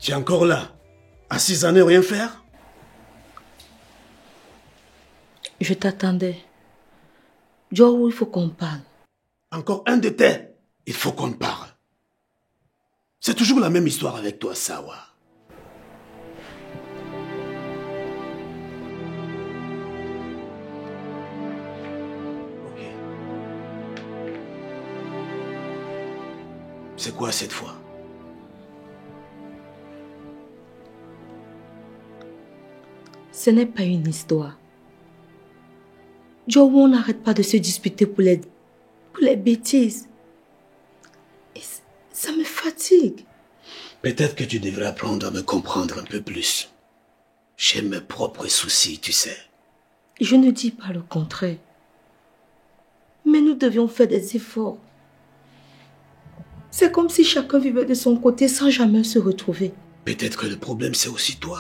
Tu es encore là, assise à ne rien faire? Je t'attendais. Joe, il faut qu'on parle. Encore un de tes. Il faut qu'on parle. C'est toujours la même histoire avec toi, Sawa. Ok. C'est quoi cette fois? Ce n'est pas une histoire. Joe, on n'arrête pas de se disputer pour les bêtises. Et ça me fatigue. Peut-être que tu devrais apprendre à me comprendre un peu plus. J'ai mes propres soucis, tu sais. Je ne dis pas le contraire. Mais nous devions faire des efforts. C'est comme si chacun vivait de son côté sans jamais se retrouver. Peut-être que le problème, c'est aussi toi.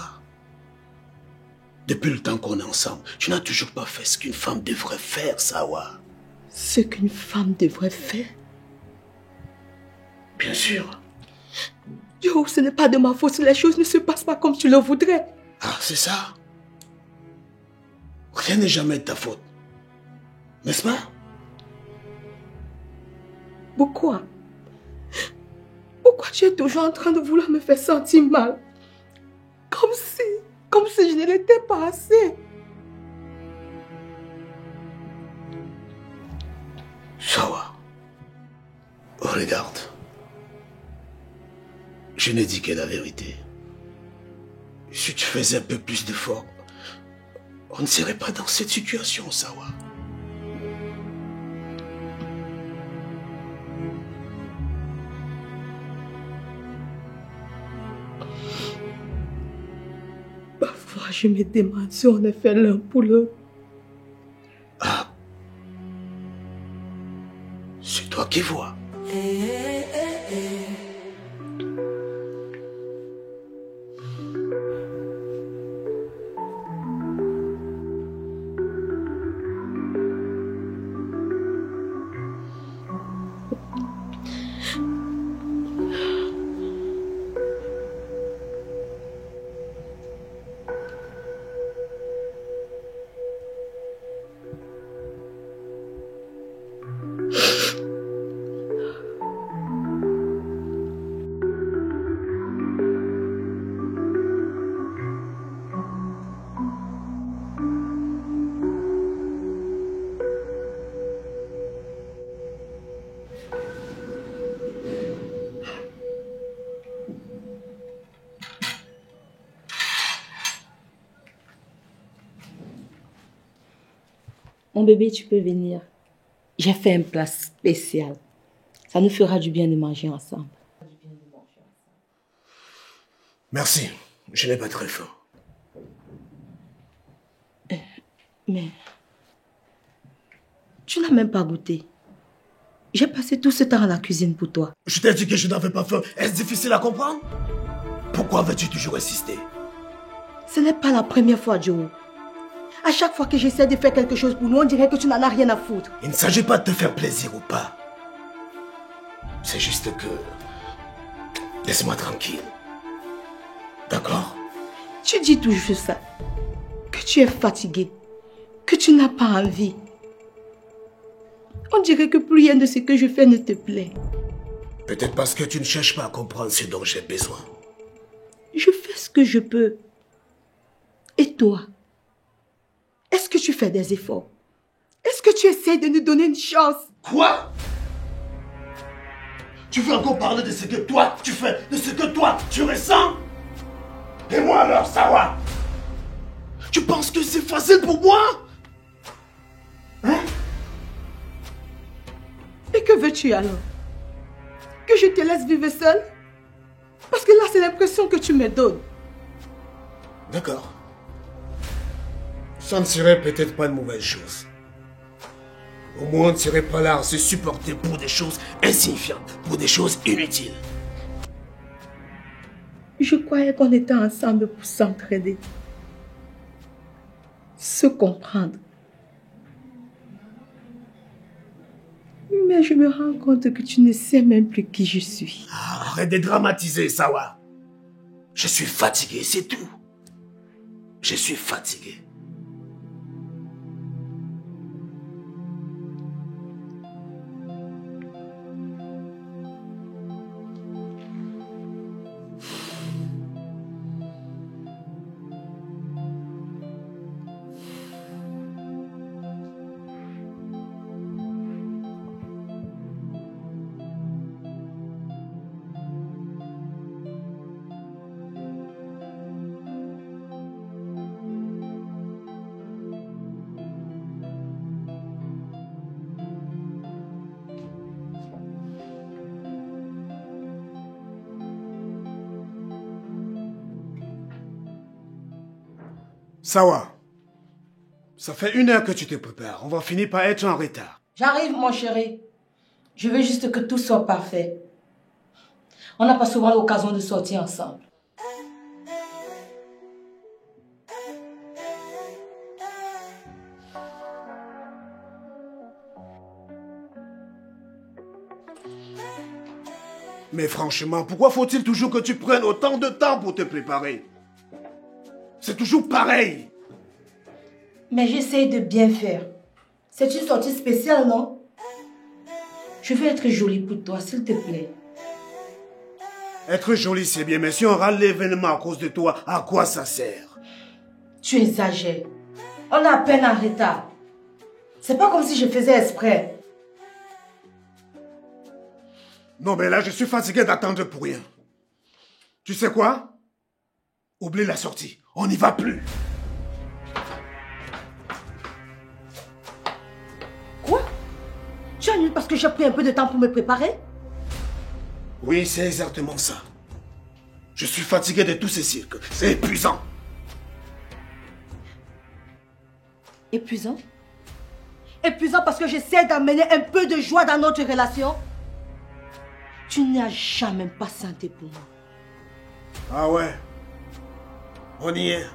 Depuis le temps qu'on est ensemble, tu n'as toujours pas fait ce qu'une femme devrait faire, Sawa. Ce qu'une femme devrait faire? Bien sûr. Joe, ce n'est pas de ma faute si les choses ne se passent pas comme tu le voudrais. Ah, c'est ça? Rien n'est jamais de ta faute. N'est-ce pas? Pourquoi? Pourquoi tu es toujours en train de vouloir me faire sentir mal? Comme si je ne l'étais pas assez. Sawa, regarde. Je n'ai dit que la vérité. Si tu faisais un peu plus d'efforts, on ne serait pas dans cette situation, Sawa. Parfois, je me demande si on est fait l'un pour l'autre. Ah. C'est toi qui vois. Mon bébé, tu peux venir. J'ai fait un plat spécial. Ça nous fera du bien de manger ensemble. Merci. Je n'ai pas très faim. Mais tu n'as même pas goûté. J'ai passé tout ce temps à la cuisine pour toi. Je t'ai dit que je n'avais pas faim. Est-ce difficile à comprendre? Pourquoi veux-tu toujours insister? Ce n'est pas la première fois, Joe. À chaque fois que j'essaie de faire quelque chose pour nous, on dirait que tu n'en as rien à foutre. Il ne s'agit pas de te faire plaisir ou pas. C'est juste que... Laisse-moi tranquille. D'accord? Tu dis toujours ça. Que tu es fatigué. Que tu n'as pas envie. On dirait que plus rien de ce que je fais ne te plaît. Peut-être parce que tu ne cherches pas à comprendre ce dont j'ai besoin. Je fais ce que je peux. Et toi? Est-ce que tu fais des efforts? Est-ce que tu essaies de nous donner une chance? Quoi? Tu veux encore parler de ce que toi tu fais, de ce que toi tu ressens? Et moi alors, Sawa? Tu penses que c'est facile pour moi? Hein? Et que veux-tu alors? Que je te laisse vivre seule? Parce que là, c'est l'impression que tu me donnes. D'accord. Ça ne serait peut-être pas une mauvaise chose. Au moins, on ne serait pas là à se supporter pour des choses insignifiantes, pour des choses inutiles. Je croyais qu'on était ensemble pour s'entraider. Se comprendre. Mais je me rends compte que tu ne sais même plus qui je suis. Arrête de dramatiser, Sawa. Je suis fatigué, c'est tout. Je suis fatigué. Sawa, ça fait 1 heure que tu te prépares. On va finir par être en retard. J'arrive, mon chéri. Je veux juste que tout soit parfait. On n'a pas souvent l'occasion de sortir ensemble. Mais franchement, pourquoi faut-il toujours que tu prennes autant de temps pour te préparer? C'est toujours pareil. Mais j'essaye de bien faire. C'est une sortie spéciale, non? Je veux être jolie pour toi, s'il te plaît. Être jolie, c'est bien, mais si on râle l'événement à cause de toi, à quoi ça sert? Tu exagères. On est à peine en retard. C'est pas comme si je faisais exprès. Non, mais là, je suis fatigué d'attendre pour rien. Tu sais quoi? Oublie la sortie. On n'y va plus. Quoi? Tu annules parce que j'ai pris un peu de temps pour me préparer? Oui, c'est exactement ça. Je suis fatigué de tous ces cirques. C'est épuisant. Épuisant? Épuisant parce que j'essaie d'amener un peu de joie dans notre relation? Tu n'as jamais patienté pour moi. Ah ouais? On y est.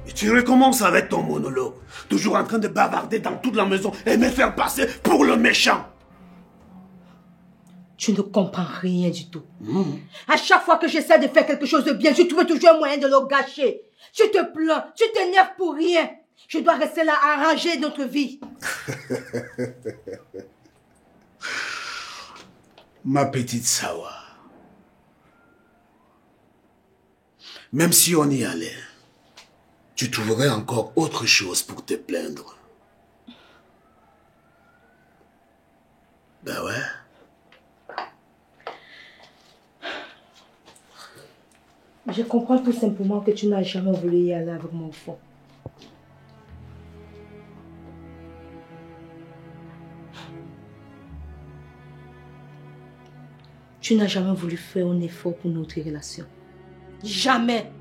Et tu recommences avec ton monologue. Toujours en train de bavarder dans toute la maison et me faire passer pour le méchant. Tu ne comprends rien du tout. À chaque fois que j'essaie de faire quelque chose de bien, je trouve toujours un moyen de le gâcher. Tu te plains, tu t'énerves pour rien. Je dois rester là à arranger notre vie. Ma petite Sawa. Même si on y allait, tu trouverais encore autre chose pour te plaindre. Ben ouais. Je comprends tout simplement que tu n'as jamais voulu y aller avec mon enfant. Tu n'as jamais voulu faire un effort pour notre relation. Jamais.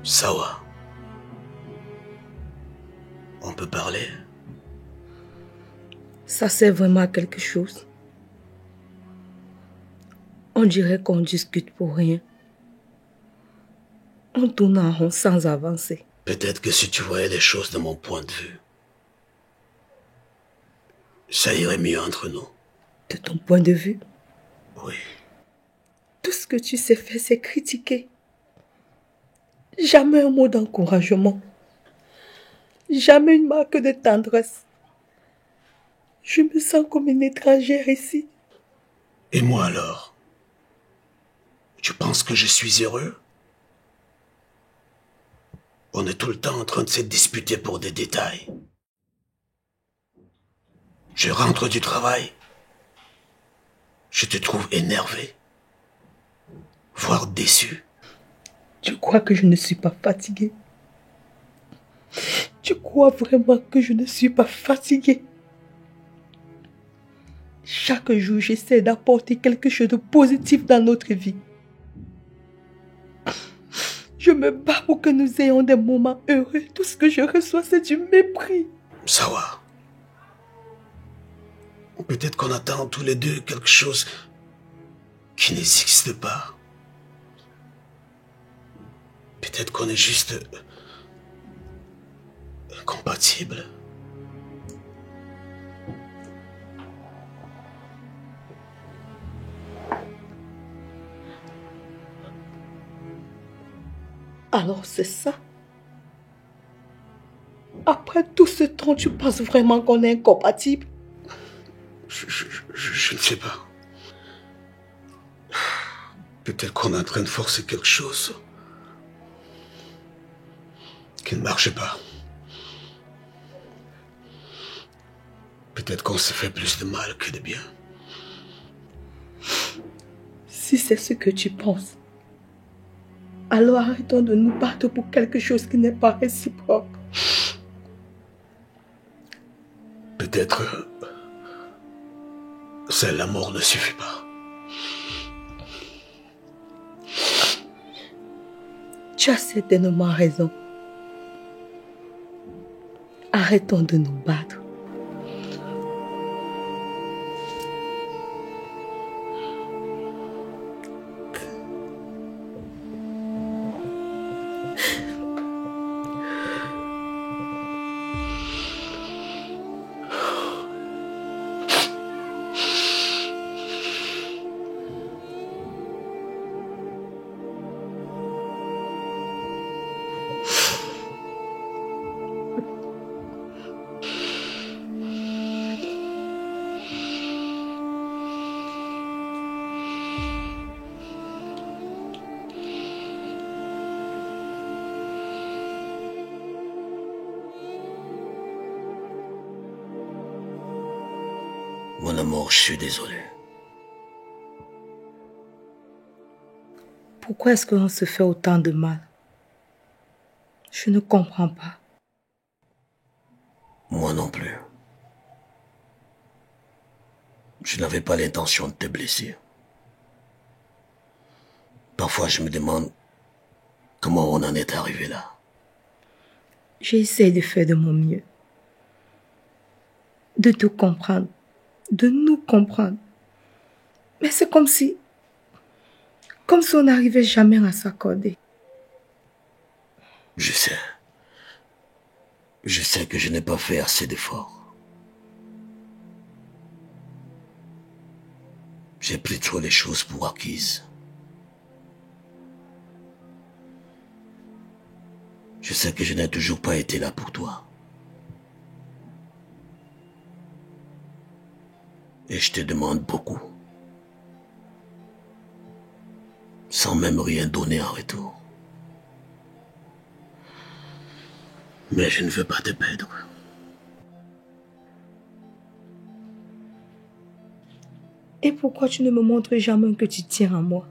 Sawa. On peut parler? Ça sert vraiment à quelque chose. On dirait qu'on discute pour rien. On tourne en rond sans avancer. Peut-être que si tu voyais les choses de mon point de vue, ça irait mieux entre nous. De ton point de vue, Oui. tout ce que tu sais faire, c'est critiquer. Jamais un mot d'encouragement. Jamais une marque de tendresse. Je me sens comme une étrangère ici. Et moi alors? Tu penses que je suis heureux? On est tout le temps en train de se disputer pour des détails. Je rentre du travail, Je te trouve énervé, voire déçu. Tu crois que je ne suis pas fatiguée? Tu crois vraiment que je ne suis pas fatiguée? Chaque jour, j'essaie d'apporter quelque chose de positif dans notre vie. Je me bats pour que nous ayons des moments heureux. Tout ce que je reçois, c'est du mépris. Sawa, peut-être qu'on attend tous les deux quelque chose qui n'existe pas. Peut-être qu'on est juste incompatibles. Alors c'est ça. Après tout ce temps, tu penses vraiment qu'on est incompatibles? Je ne sais pas. Peut-être qu'on est en train de forcer quelque chose qui ne marche pas. Peut-être qu'on se fait plus de mal que de bien. Si c'est ce que tu penses, alors arrêtons de nous battre pour quelque chose qui n'est pas réciproque. Peut-être seul l'amour ne suffit pas. Tu as certainement raison. Arrêtons de nous battre. Mon amour, je suis désolé. Pourquoi est-ce qu'on se fait autant de mal? Je ne comprends pas. Moi non plus. Je n'avais pas l'intention de te blesser. Parfois, je me demande comment on en est arrivé là. J'essaie de faire de mon mieux. De te comprendre. De nous comprendre. Mais c'est comme si on n'arrivait jamais à s'accorder. Je sais. Je sais que je n'ai pas fait assez d'efforts. J'ai pris trop les choses pour acquises. Je sais que je n'ai toujours pas été là pour toi. Et je te demande beaucoup. Sans même rien donner en retour. Mais je ne veux pas te perdre. Et pourquoi tu ne me montres jamais que tu tiens à moi?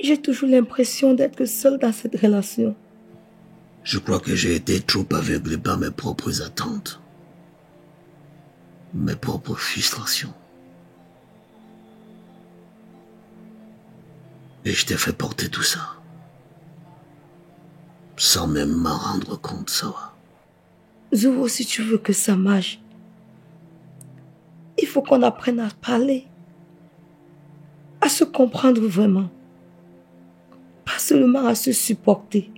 J'ai toujours l'impression d'être seule dans cette relation. Je crois que j'ai été trop aveuglé par mes propres attentes. Mes propres frustrations. Et je t'ai fait porter tout ça. Sans même m'en rendre compte, ça va. Zouvo, si tu veux que ça marche, il faut qu'on apprenne à parler. À se comprendre vraiment. Pas seulement à se supporter.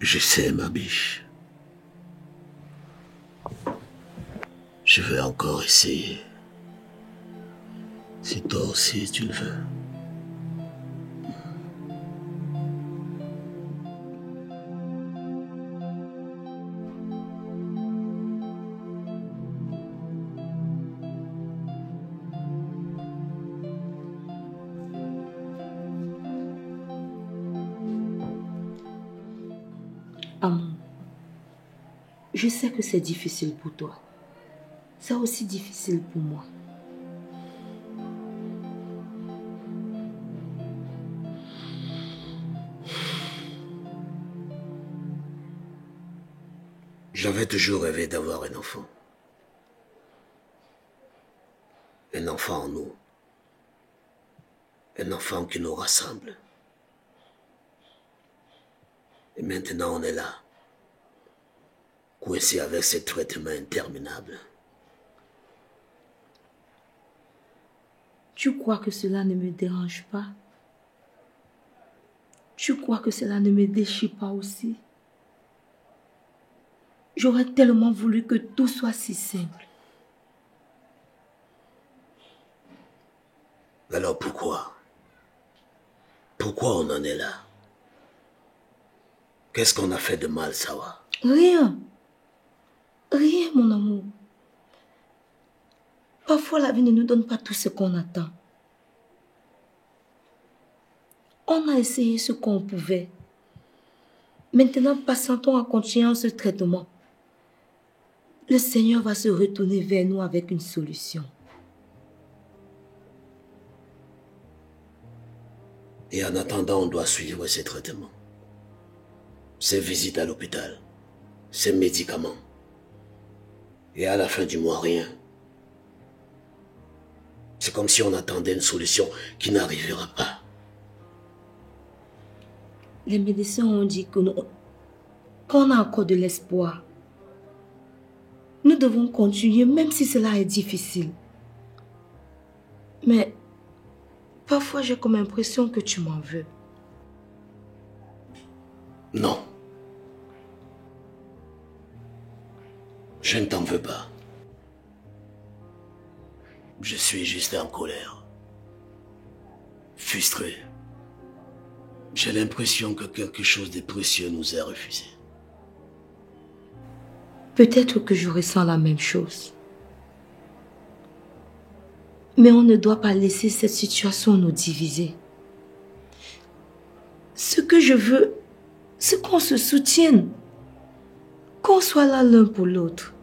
Je sais, ma biche. Je vais encore essayer. Si toi aussi tu le veux. Amour, je sais que c'est difficile pour toi. c'est aussi difficile pour moi. J'avais toujours rêvé d'avoir un enfant. Un enfant en nous. Un enfant qui nous rassemble. Et maintenant on est là, coincé avec ce traitement interminable. Tu crois que cela ne me dérange pas? Tu crois que cela ne me déchire pas aussi? J'aurais tellement voulu que tout soit si simple. Alors pourquoi? Pourquoi on en est là? Qu'est-ce qu'on a fait de mal, Sawa? Rien. Rien, mon amour. Parfois, la vie ne nous donne pas tout ce qu'on attend. On a essayé ce qu'on pouvait. Maintenant, patientons en continuant ce traitement. Le Seigneur va se retourner vers nous avec une solution. Et en attendant, on doit suivre ces traitements. Ces visites à l'hôpital. Ces médicaments. Et à la fin du mois, rien. C'est comme si on attendait une solution qui n'arrivera pas. Les médecins ont dit qu'on a encore de l'espoir. Nous devons continuer même si cela est difficile. Mais parfois j'ai comme impression que tu m'en veux. Non. Je ne t'en veux pas. Je suis juste en colère. Frustré. J'ai l'impression que quelque chose de précieux nous est refusé. Peut-être que je ressens la même chose. Mais on ne doit pas laisser cette situation nous diviser. Ce que je veux, c'est qu'on se soutienne. Qu'on soit là l'un pour l'autre.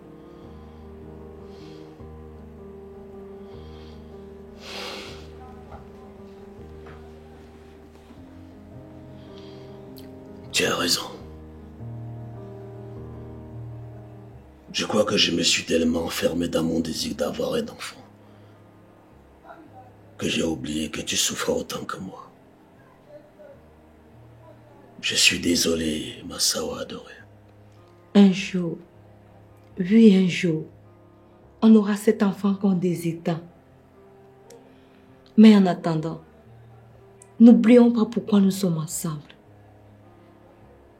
Tu as raison. Je crois que je me suis tellement enfermé dans mon désir d'avoir un enfant que j'ai oublié que tu souffres autant que moi. Je suis désolé, ma Sawa adorée. Un jour, oui un jour, on aura cet enfant qu'on désire tant. Mais en attendant, n'oublions pas pourquoi nous sommes ensemble.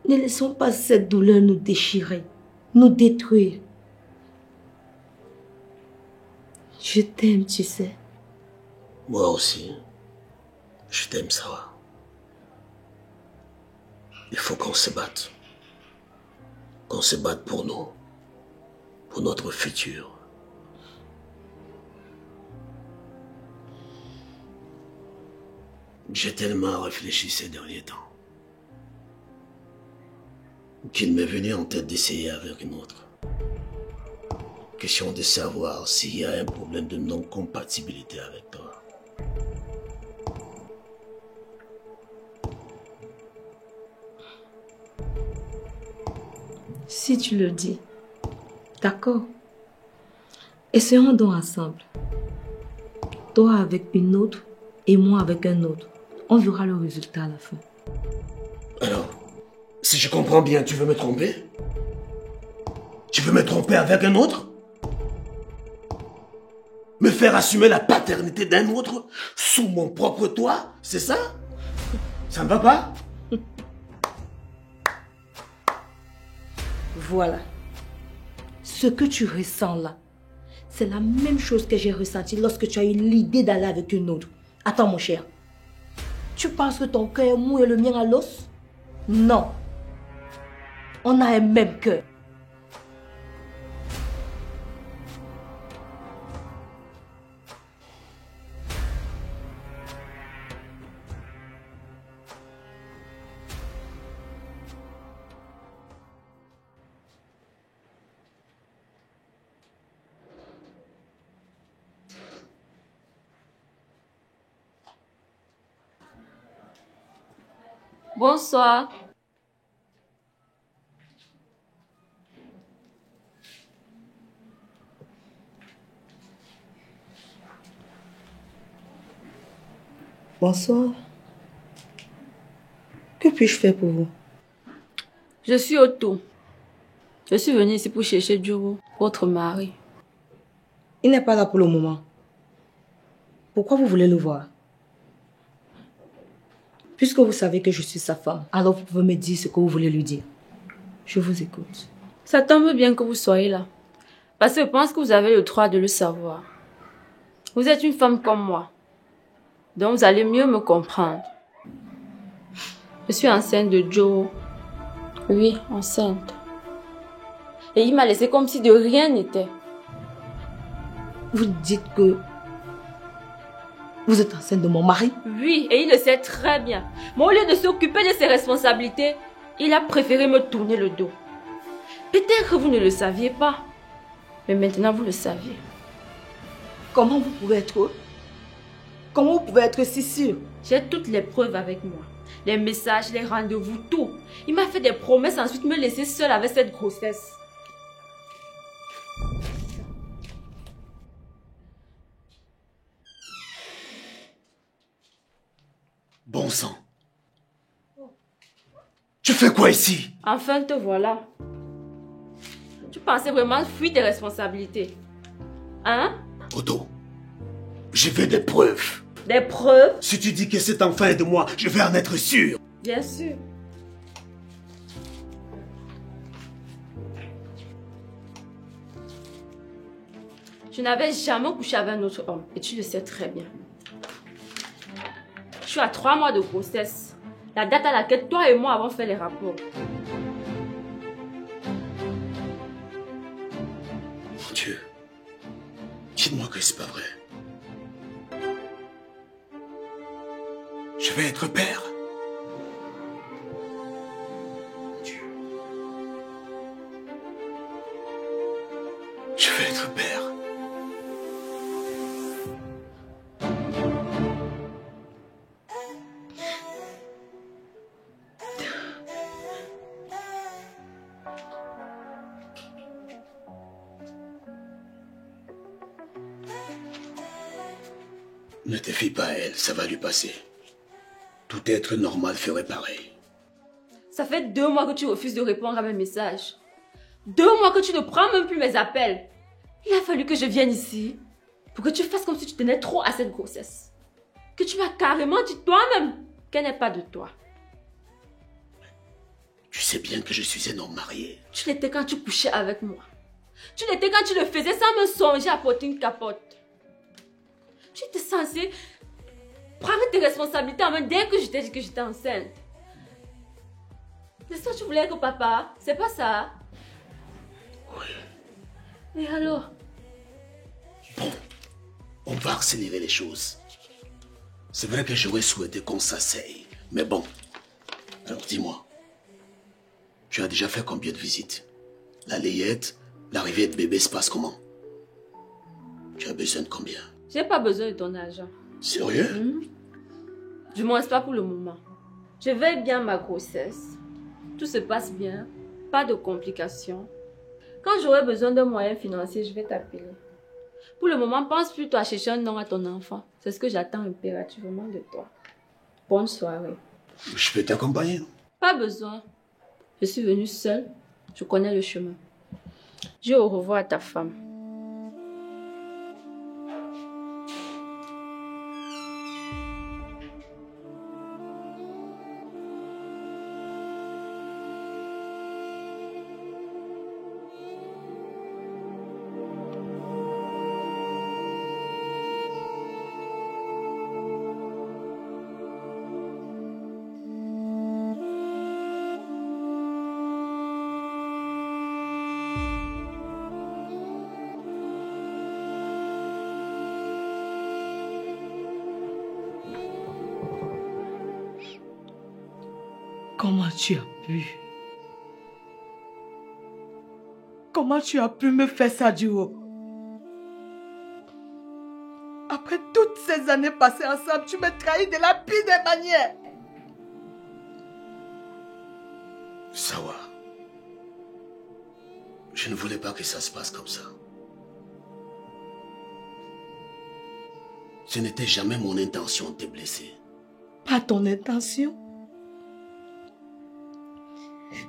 Ne laissons pas cette douleur nous déchirer, nous détruire. Je t'aime, tu sais. Moi aussi, je t'aime, Sawa. Il faut qu'on se batte. Qu'on se batte pour nous, pour notre futur. J'ai tellement réfléchi ces derniers temps qu'il m'est venu en tête d'essayer avec une autre. Question de savoir s'il y a un problème de non-compatibilité avec toi. Si tu le dis, d'accord. Essayons donc ensemble. Toi avec une autre et moi avec un autre. On verra le résultat à la fin. Alors, si je comprends bien, tu veux me tromper? Tu veux me tromper avec un autre? Me faire assumer la paternité d'un autre sous mon propre toit, c'est ça? Ça ne va pas? Voilà. Ce que tu ressens là, c'est la même chose que j'ai ressenti lorsque tu as eu l'idée d'aller avec une autre. Attends mon cher. Tu penses que ton cœur est mou et le mien à l'os? Non. On a un même cœur. Bonsoir. Bonsoir. Que puis-je faire pour vous? Je suis Otto. Je suis venue ici pour chercher Djuro, votre mari. Il n'est pas là pour le moment. Pourquoi vous voulez le voir? Puisque vous savez que je suis sa femme, alors vous pouvez me dire ce que vous voulez lui dire. Je vous écoute. Ça tombe bien que vous soyez là. Parce que je pense que vous avez le droit de le savoir. Vous êtes une femme comme moi. Donc vous allez mieux me comprendre. Je suis enceinte de Joe. Oui, enceinte. Et il m'a laissé comme si de rien n'était. Vous dites que vous êtes enceinte de mon mari? Oui, et il le sait très bien. Mais au lieu de s'occuper de ses responsabilités, il a préféré me tourner le dos. Peut-être que vous ne le saviez pas. Mais maintenant vous le saviez. Comment vous pouvez être si sûr? J'ai toutes les preuves avec moi. Les messages, les rendez-vous, tout. Il m'a fait des promesses, ensuite me laisser seule avec cette grossesse. Bon sang. Tu fais quoi ici? Enfin te voilà. Tu pensais vraiment fuir tes responsabilités. Hein? Otto, je veux des preuves. Des preuves? Si tu dis que cet enfant est de moi, je vais en être sûr. Bien sûr. Je n'avais jamais couché avec un autre homme et tu le sais très bien. Je suis à 3 mois de grossesse. La date à laquelle toi et moi avons fait les rapports. Mon Dieu. Dites-moi que c'est pas vrai. Je vais être père. Mon Dieu. Je vais être père. Ne te fie pas à elle, ça va lui passer. Tout être normal ferait pareil. Ça fait 2 mois que tu refuses de répondre à mes messages. 2 mois que tu ne prends même plus mes appels. Il a fallu que je vienne ici pour que tu fasses comme si tu tenais trop à cette grossesse. Que tu m'as carrément dit toi-même qu'elle n'est pas de toi. Tu sais bien que je suis un homme marié. Tu l'étais quand tu couchais avec moi. Tu l'étais quand tu le faisais sans me songer à porter une capote. Tu étais censé prendre tes responsabilités en main dès que je t'ai dit que j'étais enceinte. C'est ça que tu voulais que papa? C'est pas ça? Oui. Et alors? Bon, on va accélérer les choses. C'est vrai que j'aurais souhaité qu'on s'asseye. Mais bon, alors dis-moi. Tu as déjà fait combien de visites? La layette, l'arrivée de bébé se passe comment? Tu as besoin de combien? J'ai pas besoin de ton argent. Sérieux? Du moins pas pour le moment. Je veille bien ma grossesse. Tout se passe bien. Pas de complications. Quand j'aurai besoin d'un moyen financier, je vais t'appeler. Pour le moment, pense plutôt à chercher un nom à ton enfant. C'est ce que j'attends impérativement de toi. Bonne soirée. Je peux t'accompagner, non? Pas besoin. Je suis venue seule. Je connais le chemin. Dis au revoir à ta femme. Comment tu as pu? Comment tu as pu me faire ça, Djuro? Après toutes ces années passées ensemble, tu me trahis de la pire des manières. Je ne voulais pas que ça se passe comme ça. Ce n'était jamais mon intention de te blesser. Pas ton intention.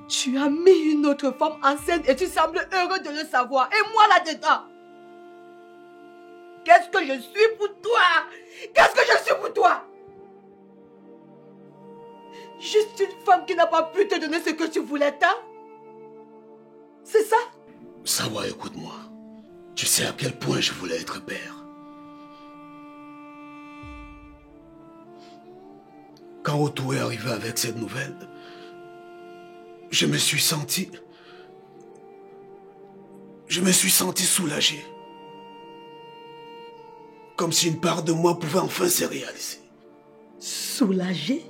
Tu as mis une autre femme enceinte et tu sembles heureux de le savoir. Et moi là-dedans. Qu'est-ce que je suis pour toi? Qu'est-ce que je suis pour toi? Juste une femme qui n'a pas pu te donner ce que tu voulais tant? C'est ça? Sawa, écoute-moi. Tu sais à quel point je voulais être père. Quand Otto est arrivé avec cette nouvelle, je me suis senti soulagé. Comme si une part de moi pouvait enfin se réaliser. Soulagé?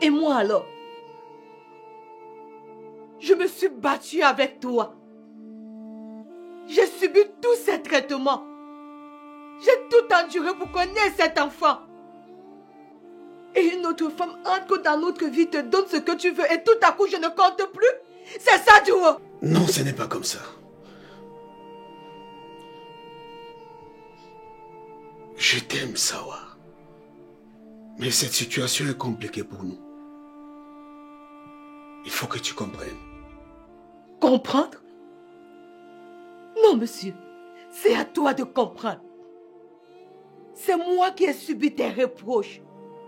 Et moi alors? Je me suis battue avec toi. J'ai subi tous ces traitements. J'ai tout enduré pour qu'on ait cet enfant. Et une autre femme entre dans notre vie, te donne ce que tu veux et tout à coup je ne compte plus? C'est ça, Duo? Non, ce n'est pas comme ça. Je t'aime, Sawa. Mais cette situation est compliquée pour nous. Il faut que tu comprennes. Comprendre? Non, monsieur. C'est à toi de comprendre. C'est moi qui ai subi tes reproches,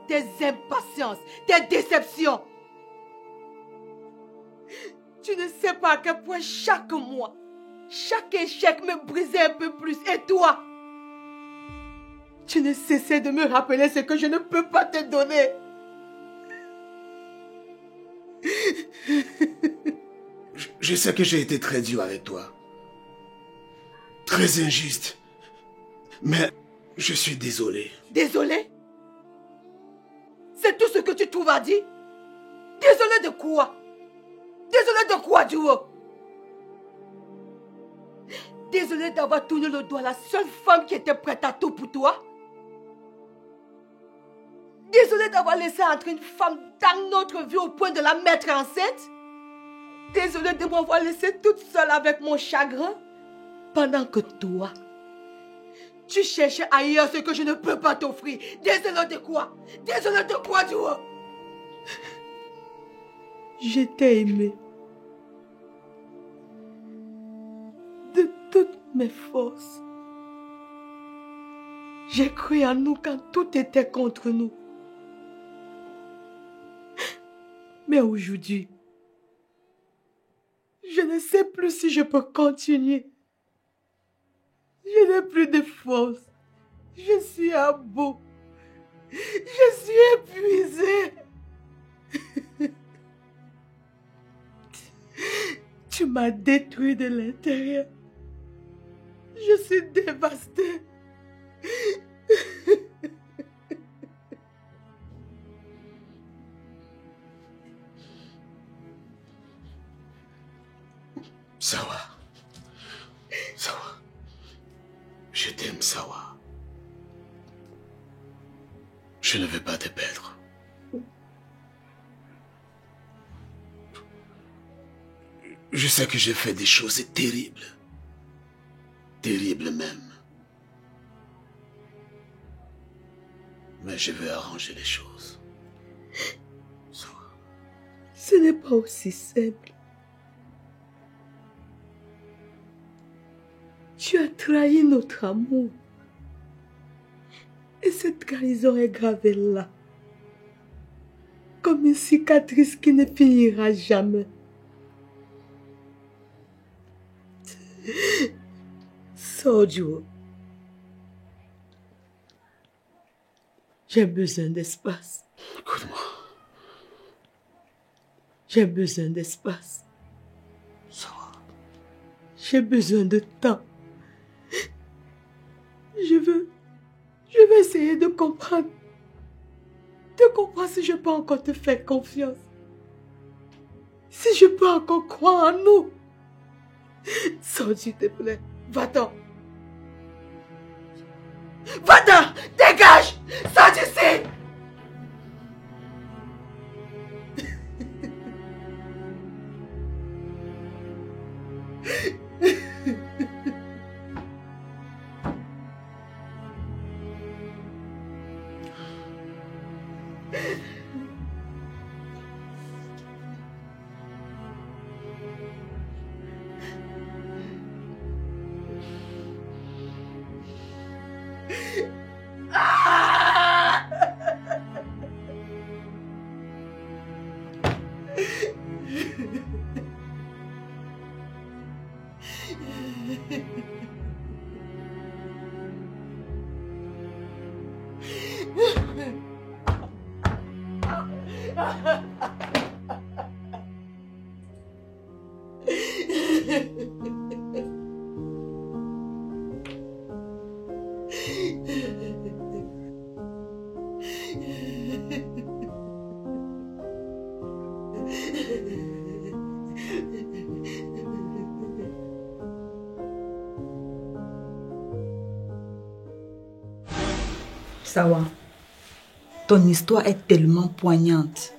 tes impatiences, tes déceptions. Tu ne sais pas à quel point chaque mois, chaque échec me brisait un peu plus. Et toi? Tu ne cessais de me rappeler ce que je ne peux pas te donner. Je sais que j'ai été très dur avec toi. Très injuste. Mais je suis désolé. Désolé? C'est tout ce que tu trouves à dire? Désolé de quoi? Désolé de quoi, Duo? Désolé d'avoir tourné le dos à la seule femme qui était prête à tout pour toi? Désolé d'avoir laissé entrer une femme dans notre vie au point de la mettre enceinte? Désolé de m'avoir laissée toute seule avec mon chagrin? Pendant que toi, tu cherchais ailleurs ce que je ne peux pas t'offrir. Désolé de quoi? Désolé de quoi, Duo? Je t'ai aimé. De toutes mes forces. J'ai cru en nous quand tout était contre nous. Mais aujourd'hui, je ne sais plus si je peux continuer. Je n'ai plus de force. Je suis à bout. Je suis épuisée. Tu m'as détruit de l'intérieur. Je suis dévastée. Sawa. Sawa. Je t'aime, Sawa. Je ne vais pas te perdre. Je sais que j'ai fait des choses terribles. Terribles même. Mais je vais arranger les choses. Sawa. Ce n'est pas aussi simple. Tu as trahi notre amour. Et cette trahison est gravée là. Comme une cicatrice qui ne finira jamais. Sors, Duo. J'ai besoin d'espace. Écoute-moi. J'ai besoin d'espace. Sawa. J'ai besoin de temps. Je veux essayer de comprendre. De comprendre si je peux encore te faire confiance. Si je peux encore croire en nous. Sors, s'il te plaît. Va-t'en. Va-t'en. Dégage. Sors d'ici. Sawa, ton histoire est tellement poignante.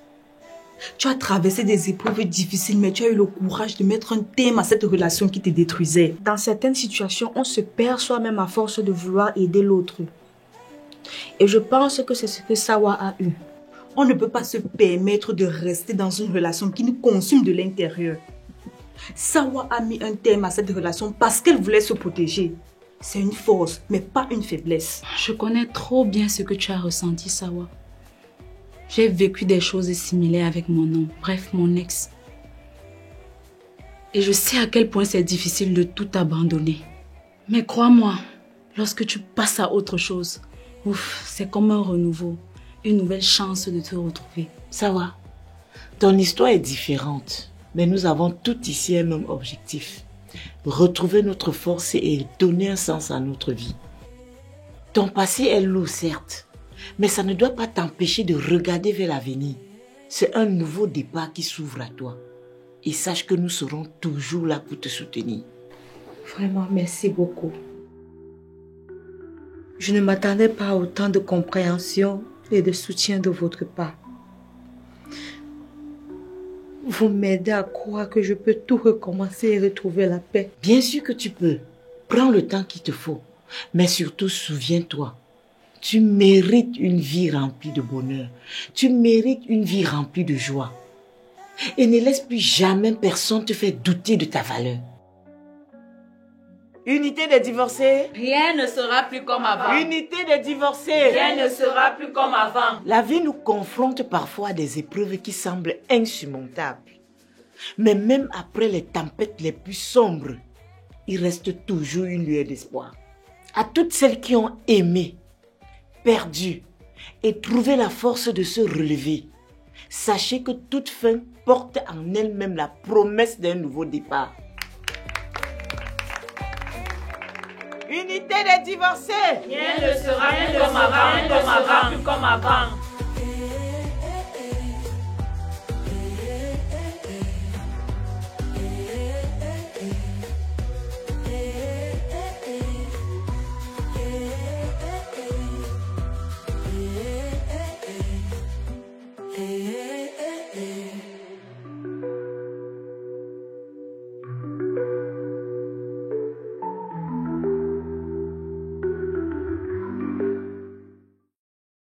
Tu as traversé des épreuves difficiles, mais tu as eu le courage de mettre un terme à cette relation qui te détruisait. Dans certaines situations, on se perd soi-même à force de vouloir aider l'autre. Et je pense que c'est ce que Sawa a eu. On ne peut pas se permettre de rester dans une relation qui nous consume de l'intérieur. Sawa a mis un terme à cette relation parce qu'elle voulait se protéger. C'est une force, mais pas une faiblesse. Je connais trop bien ce que tu as ressenti, Sawa. J'ai vécu des choses similaires avec mon homme, bref, mon ex. Et je sais à quel point c'est difficile de tout abandonner. Mais crois-moi, lorsque tu passes à autre chose, ouf, c'est comme un renouveau, une nouvelle chance de te retrouver. Sawa, ton histoire est différente, mais nous avons tous ici un même objectif. Retrouver notre force et donner un sens à notre vie. Ton passé est lourd, certes, mais ça ne doit pas t'empêcher de regarder vers l'avenir. C'est un nouveau départ qui s'ouvre à toi. Et sache que nous serons toujours là pour te soutenir. Vraiment, merci beaucoup. Je ne m'attendais pas à autant de compréhension et de soutien de votre part. Vous m'aidez à croire que je peux tout recommencer et retrouver la paix. Bien sûr que tu peux. Prends le temps qu'il te faut. Mais surtout, souviens-toi, tu mérites une vie remplie de bonheur. Tu mérites une vie remplie de joie. Et ne laisse plus jamais personne te faire douter de ta valeur. Unité des divorcés. Rien ne sera plus comme avant. Unité des divorcés. Rien ne sera plus comme avant. La vie nous confronte parfois à des épreuves qui semblent insurmontables. Mais même après les tempêtes les plus sombres, il reste toujours une lueur d'espoir. À toutes celles qui ont aimé, perdu et trouvé la force de se relever, sachez que toute fin porte en elle-même la promesse d'un nouveau départ. Unité des divorcés. Rien ne sera plus comme avant.